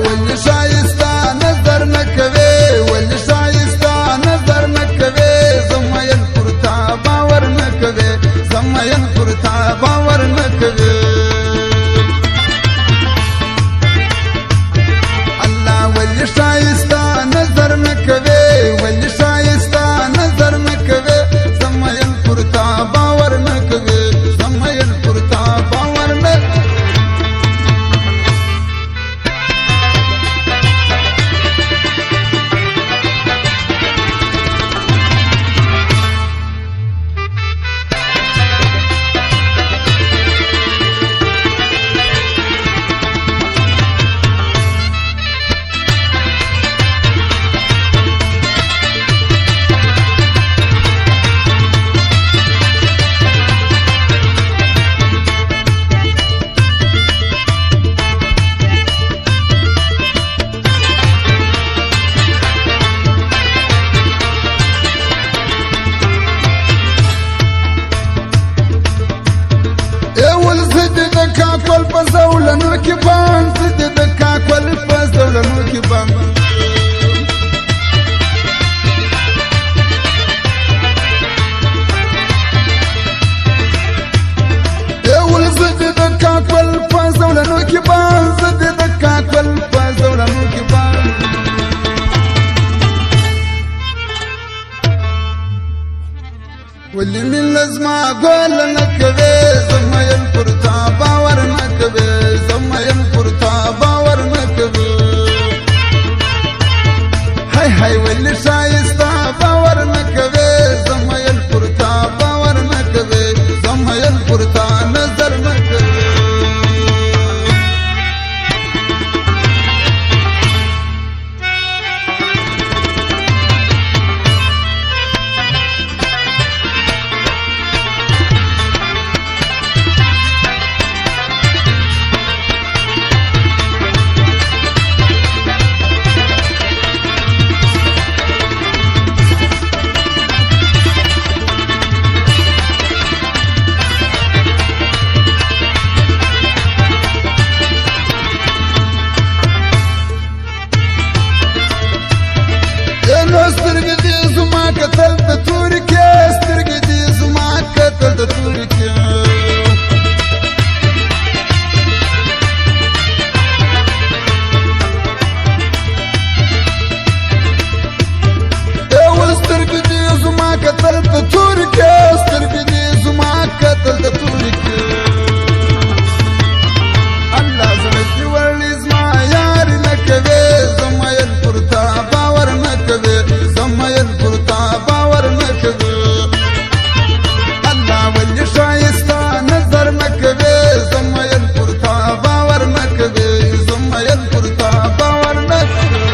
ولي شایسته نظر نه کوي ولي شایسته نظر نه کوي زما یم پر تا باور نه کوي زما یم پر تا باور نه کوي الله ولي شایسته نظر نه کوي ولي شایسته نظر نه کوي زما یم پر تا باور نه کوي زما یم پر تا باور نه کاکل په زولنو کې باندې د کاکل په زولنو کې باندې اول زد د کاکل په زولنو کې باندې د کاکل په زولنو کې باندې ولې من لازمه ګول نه کوي زما یم پر تا باور نه کوي زما یم پر تا باور نه کوي هاي هاي ولې شایسته باور نه کوي زما یم پر تا باور نه کوي زما یم پر تا نظر نه کوي سترګې دې زما کتل د تورې کې سترګې دې زما کتل د تورې کې اول سترګې دې زما کتل د تورې کې سترګې دې زما کتل د تورې کې الله زړه دې ورلې زما یار نه کوي زما یم پر تا باور نه کوي زما یم پر تا باور نه کوي الله ولې شایسته نظر نه کوي زما یم پر تا باور نه کوي زما یم پر تا باور نه کوي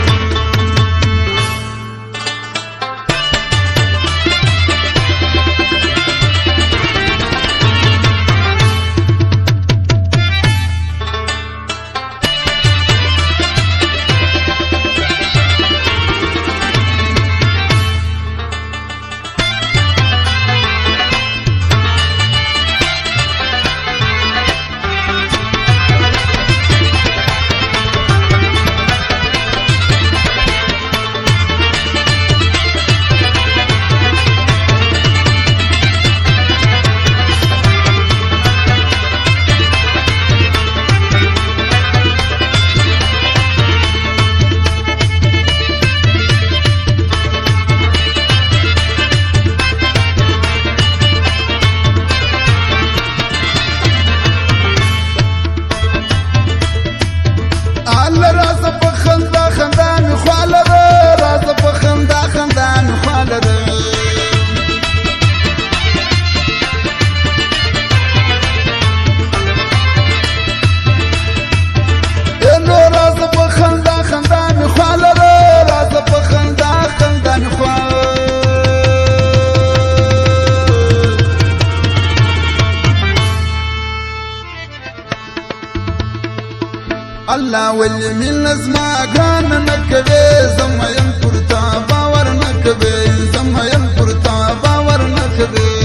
راز په خندا خندا می خواله راز په خندا خندا می خواله نو راز په خندا خندا می خواله راز په خندا خندا می خواله الله ولې من لازمه ګران نه کوي زما یم پر تا باور نه کوي زما یم پر تا باور نه کوي